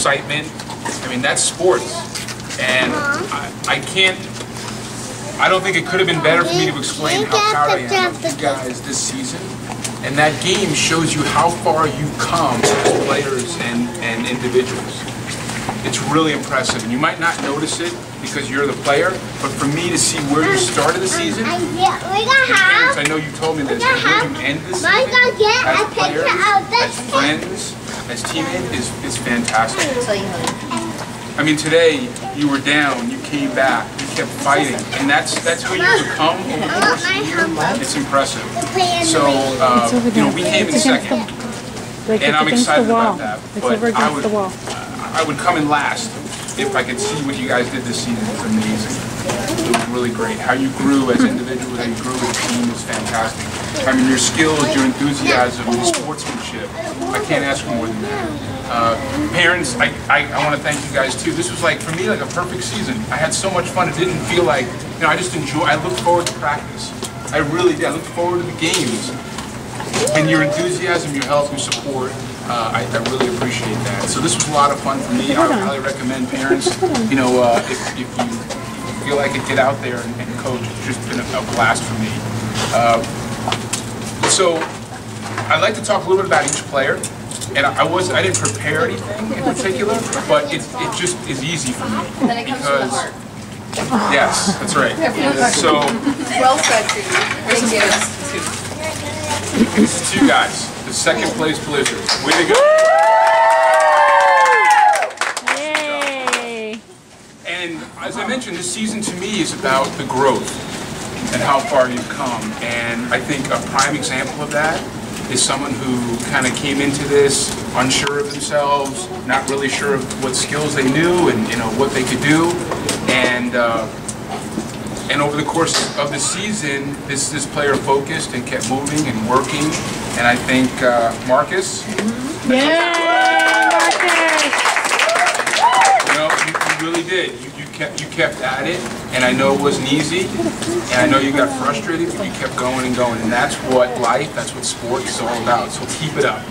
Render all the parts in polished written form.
excitement. I mean, that's sports. And I don't think it could have been better for me to explain how proud I am of you guys this season. And that game shows you how far you've come as players and individuals. It's really impressive. And you might not notice it because you're the player, but for me to see where you started the season, I know you told me this, and where you ended the season, as players, as friends, as teammates, is fantastic. I mean, today, you were down, you came back, you kept fighting, and that's who you become over the course of the year. It's impressive. So, you know, we came in second, and I'm excited about that, but I would come in last if I could see what you guys did this season. It was amazing. It was really great. How you grew as individuals, how you grew as a team was fantastic. I mean, your skills, your enthusiasm, your sportsmanship, I can't ask for more than that. Parents, I want to thank you guys too. This was like, for me, like a perfect season. I had so much fun. It didn't feel like, you know, I just I looked forward to practice. I really did. I looked forward to the games. And your enthusiasm, your help, your support, I really appreciate that. So this was a lot of fun for me. I would highly recommend parents, you know, if you feel like it, get out there and coach. It's just been a blast for me. So I'd like to talk a little bit about each player. And I didn't prepare anything in particular, but it just is easy for me. And then it comes from the heart. Yes, that's right. So well said, thank you. It's two guys. The second place Blizzard. Way to go. Yay! And as I mentioned, this season to me is about the growth and how far you've come. And I think a prime example of that is someone who kind of came into this unsure of themselves, not really sure of what skills they knew and, you know, what they could do. And over the course of the season, this player focused and kept moving and working. And I think Marcus. Yeah, Marcus. You know, you really did. You kept at it, and I know it wasn't easy, and I know you got frustrated, but you kept going and going, and that's what life, that's what sports is all about. So keep it up,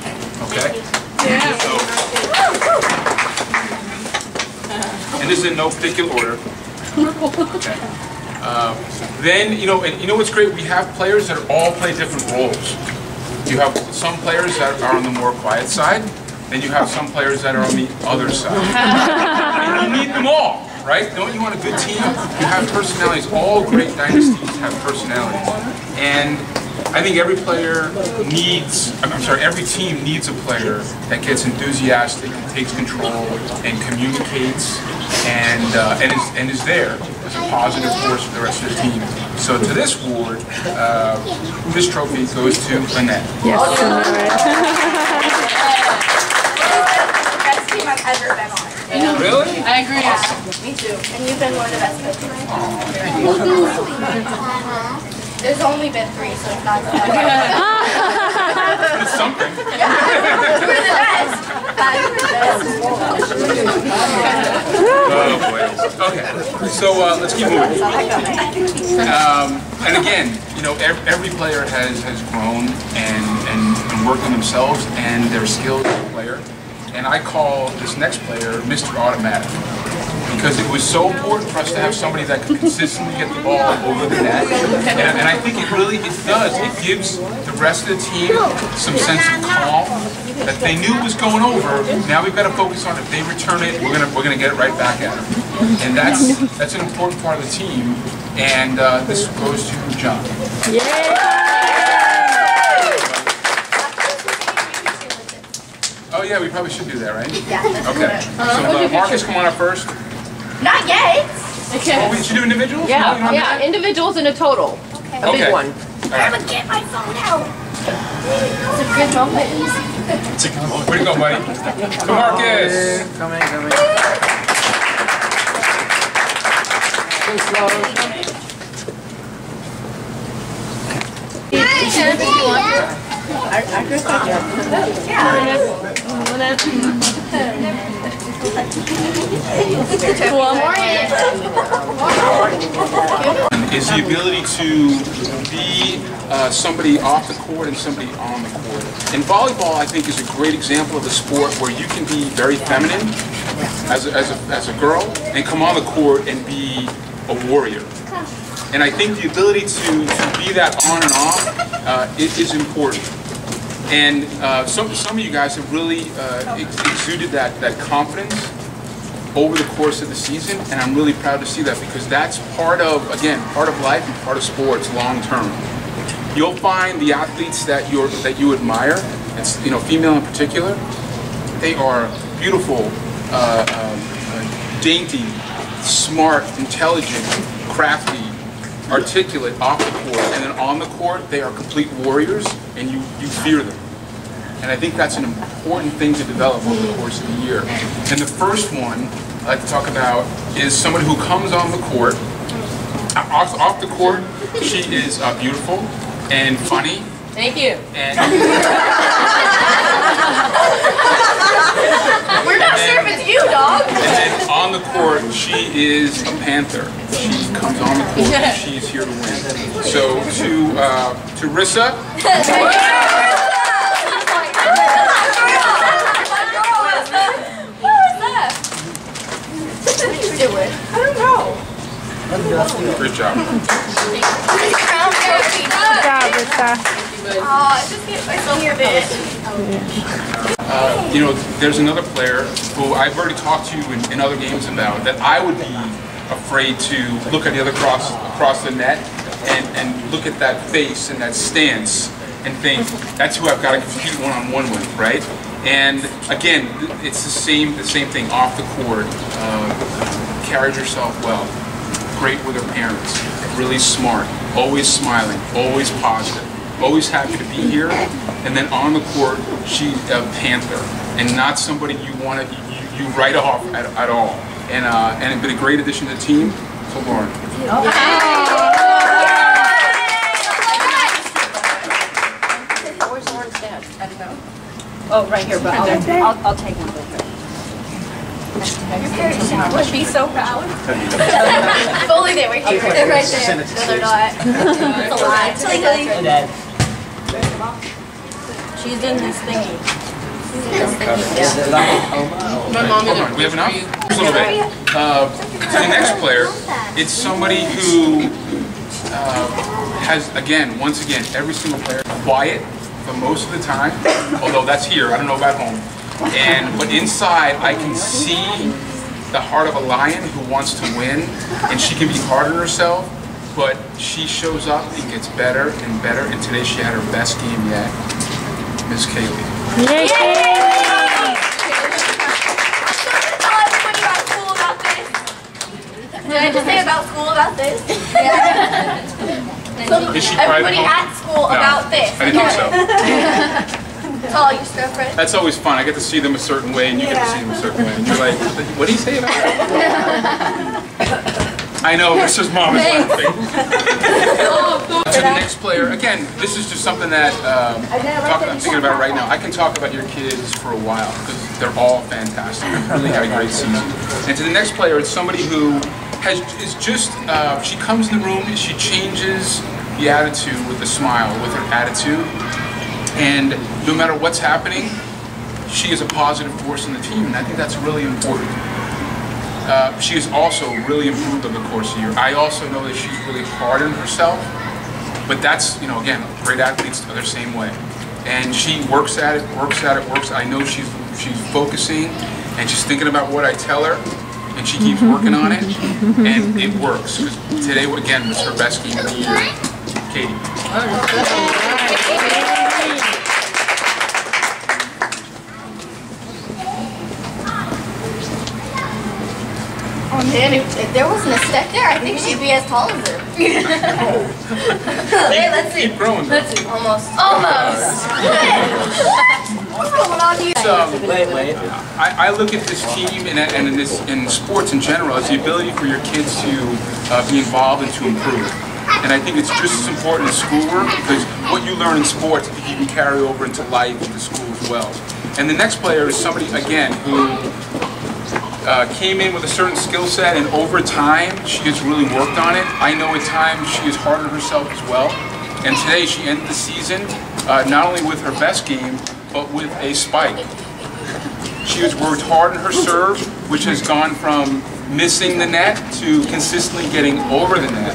okay? Yeah. So, and this is in no particular order. Okay. Then you know what's great? We have players that all play different roles. You have some players that are on the more quiet side, then you have some players that are on the other side. And you need them all. Right? Don't you want a good team? You have personalities. All great dynasties have personalities. And I think every team needs a player that gets enthusiastic and takes control and communicates and is there as a positive force for the rest of the team. So to this award, this trophy goes to Annette. Yes. Best team I've ever been on. Really? I agree. Yeah, me too. And you've been one of the best coaches. There's only been 3, so it's not that It's something. We're the best. Oh boy. Okay. So let's keep moving. And again, you know, every player has grown and worked on themselves and their skills as a player. And I call this next player Mr. Automatic because it was so important for us to have somebody that could consistently get the ball over the net. And I think it does. It gives the rest of the team some sense of calm that they knew was going over. Now we've got to focus on if they return it, we're gonna get it right back at them. And that's an important part of the team. And this goes to John. Yeah. Oh yeah, we probably should do that, right? Yeah. Okay. So Marcus, come on up first. Not yet. Okay. Oh, we should do individuals? Yeah, No, yeah, individuals in a total. Okay. A big one. All I'm right. gonna get my phone out. It's a good moment. Way to go, buddy. To Marcus. Come in. Too slow. Is the ability to be somebody off the court and somebody on the court. And volleyball, I think, is a great example of a sport where you can be very feminine as a girl and come on the court and be a warrior. And I think the ability to be that on and off is important. And some of you guys have really exuded that confidence over the course of the season, and I'm really proud to see that, because that's part of life and part of sports long term. You'll find the athletes that you admire, it's, female in particular, they are beautiful, dainty, smart, intelligent, crafty, articulate off the court, and then on the court they are complete warriors, and you fear them. And I think that's an important thing to develop over the course of the year. And the first one I'd like to talk about is somebody who comes on the court. Off the court, she is beautiful and funny. Thank you. And We're not sure if it's you, dog. And then on the court, she is a panther. She comes on the court and she's here to win. So to Rissa. Do it. I don't know. Great job. Good job, Rissa. Oh, I just get myself a bit. There's another player who I've already talked to you in other games about, that I would be afraid to look at the other across the net and look at that face and that stance and think, that's who I've got to compete one-on-one with, right? And again, it's the same thing off the court. Carried herself well, great with her parents, really smart, always smiling, always positive, always happy to be here. And then on the court, she's a panther, and not somebody you write off at all. And it's been a great addition to the team. So Lauren. Where's Lauren's dad? I don't know. Oh, right here, but I'll take one with her. Your parents would be so proud. If only they were here. They're right there. No, they're not. It's a lie. She's in this thingy. My mom Hold on, we have enough? Here's a little bit. To the next player, it's somebody who has, once again, every single player quiet for most of the time, although that's here, I don't know about home. But inside, I can see the heart of a lion who wants to win, and she can be hard on herself, but she shows up and gets better and better, and today she had her best game yet. Miss Kaylee. Yay! Did I just say about school about this? Yeah. Is she private Everybody home? at school No, about this. I didn't think so. It's all your stuff, right? That's always fun. I get to see them a certain way, and you get to see them a certain way. And you're like, what do you say about that? I know, Mrs. Mom is laughing. To the next player, again, this is just something that I'm thinking about right now. I can talk about your kids for a while, because they're all fantastic. They've really had a great season. And to the next player, it's somebody who she comes in the room and she changes the attitude with a smile, with her attitude. And no matter what's happening, she is a positive force in the team, and I think that's really important. She has also really improved over the course of the year. I also know that she's really hard on herself, but that's, again, great athletes are the same way. And she works at it. I know she's focusing, and she's thinking about what I tell her, and she keeps working on it, and it works. Today, again, was her best game of the year. Katie. Oh man, if there wasn't a step there, I think she'd be as tall as her. Okay, let's see. Keep growing, though. Let's see. Almost. What's going on here? Wait. I look at this team and in sports in general as the ability for your kids to be involved and to improve. And I think it's just as important as schoolwork, because what you learn in sports, I think you can carry over into life, into school as well. And the next player is somebody, again, who came in with a certain skill set, and over time she has really worked on it. I know at times she is hard on herself as well. And today she ended the season not only with her best game, but with a spike. She has worked hard on her serve, which has gone from missing the net to consistently getting over the net.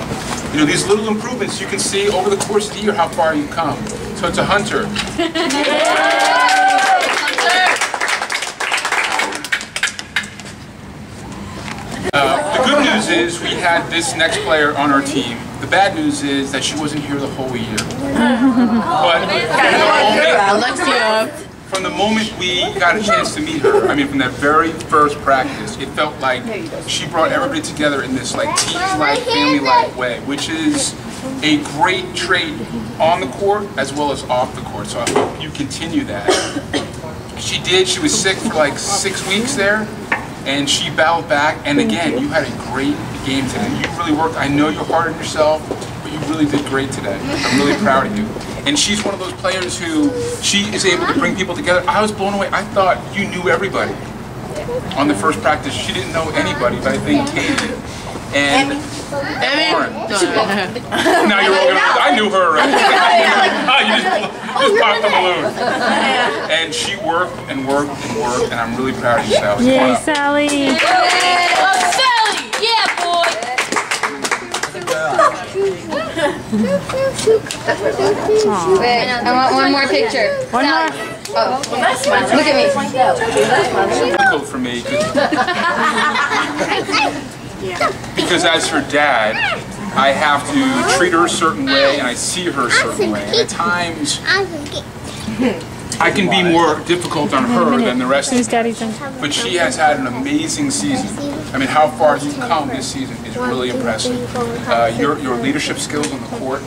You know, these little improvements, you can see over the course of the year how far you've come. So it's a Hunter. The good news is we had this next player on our team. The bad news is that she wasn't here the whole year. But from the moment we got a chance to meet her, I mean, from that very first practice, it felt like she brought everybody together in this like team-like, family-like way, which is a great trait on the court as well as off the court. So I hope you continue that. She did. She was sick for like 6 weeks there, and she battled back. And again, you had a great game today. You really worked. I know you're hard on yourself, but you really did great today. I'm really proud of you. And she's one of those players who, she is able to bring people together. I was blown away. I thought you knew everybody. On the first practice, she didn't know anybody, but I think Katie and Lauren. Now you're all gonna, I knew her, right? You just popped the balloon. And she worked and worked and worked, and I'm really proud of you, Sally. Yay, Sally! Yay! Oh, Sally! Yeah, boy! Wait, I want one more picture. One more. Oh, look at me. Difficult for me because as her dad, I have to treat her a certain way and I see her a certain way. And at times, I can be more difficult on her than the rest of them. But she has had an amazing season. I mean, how far you've come this season is really impressive. Your leadership skills on the court,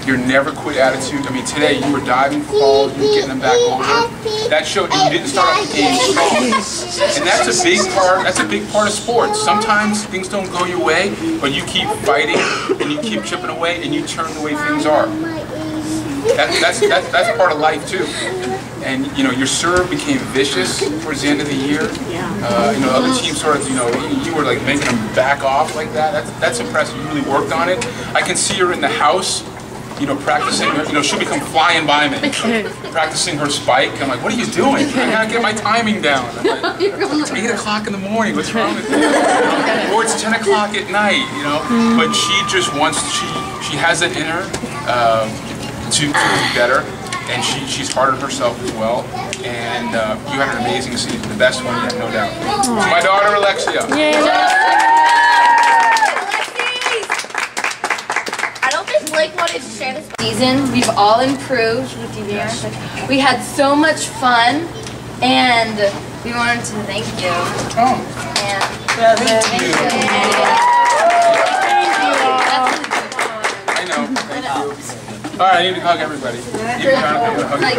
your never quit attitude. I mean, today you were diving for balls, you were getting them back over. That showed, and you didn't start off the game strong. And that's a big part. That's a big part of sports. Sometimes things don't go your way, but you keep fighting and you keep chipping away and you turn the way things are. That's part of life too. And you know, your serve became vicious towards the end of the year. You know, other teams sort of, you know, you were like making them back off like that. That's impressive. You really worked on it. I can see her in the house, you know, practicing. You know, she'll become flying by me, practicing her spike. I'm like, what are you doing? I gotta get my timing down. I'm like, it's 8 o'clock in the morning. What's wrong with you? Or it's 10 o'clock at night. You know, but she just wants. She has it in her. To be better, and she's hard on herself as well, and you had an amazing season, the best one yet, no doubt. To my daughter Alexia. Yay. I don't think Blake wanted to share this season. We've all improved. We had so much fun, and we wanted to thank you. Oh. And Thank you. I know. Thank you. All right, I need to hug everybody. Even Jonathan will hug you. He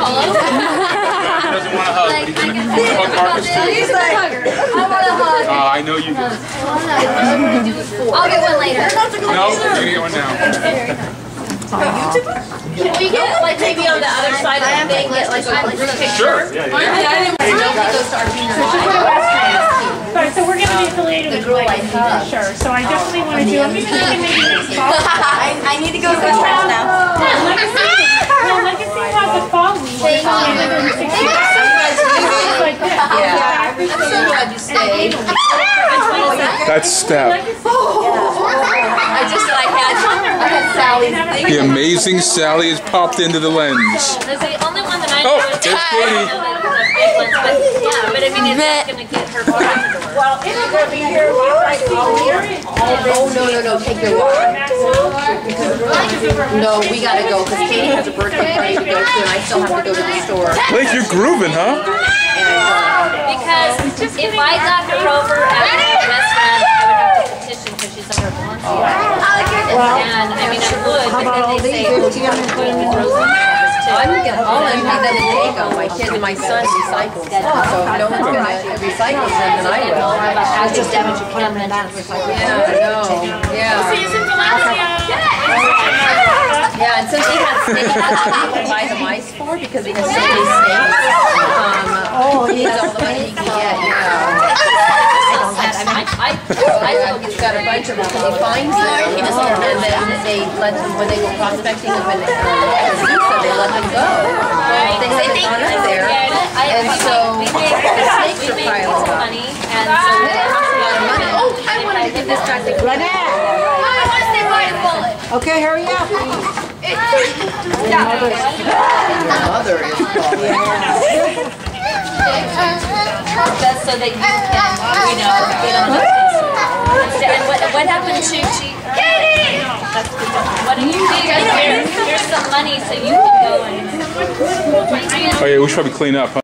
doesn't want to hug, but he's going to hug Marcus too. He's a hugger. I want a hug. I know you do. I'll get one later. No, you're going to get one now. Can we get like maybe on the other side of the thing, get like a group picture? Sure. Yeah. Right, so we're going to be affiliated with like sure. So I definitely want to do. Let me see maybe next fall. I need to go to the house now. Legacy has a fall week. Thank you. Like this. Yeah. I'm so glad you stayed. That's Steph. I just said I had Sally's thing. The amazing Sally has popped into the lens. That's the only one that I Oh, know is there's Katie. but I mean, it's not going to get her foot in the door. Well, it's going to be here. Oh, no, take your walk. No, we gotta go, because Katie has a birthday party to go to, and I still have to go to the store. Blake, you're grooving, huh? Because if I got her over at my best friend, I would have to petition because she's under warranty. And I mean, I would, but then they say, well, you have to put them in Rosen. I'm gonna, all I'm gonna take them, my kids and my son recycles them, so if no one's gonna recycle them, then I will. It's just damage you can't mention. Yeah, I know, yeah. See you soon, Valencia. Yeah, and since he has snakes, that's what we buy the mice for, because he has so many snakes. He needs all the money he can get, yeah. I He's got a bunch of them, because he finds them, and then they let them, when they go prospecting them in Visa, they let them go. They say they're not up there, and so the snakes are piling up. Money, and so we have a lot of money. Oh, I want to give this back to Okay, hurry up. Mother is That's so that you can, get on the and what happened to Katie? What do you do? Here's some money so you can go and Oh yeah, we should probably clean up, huh?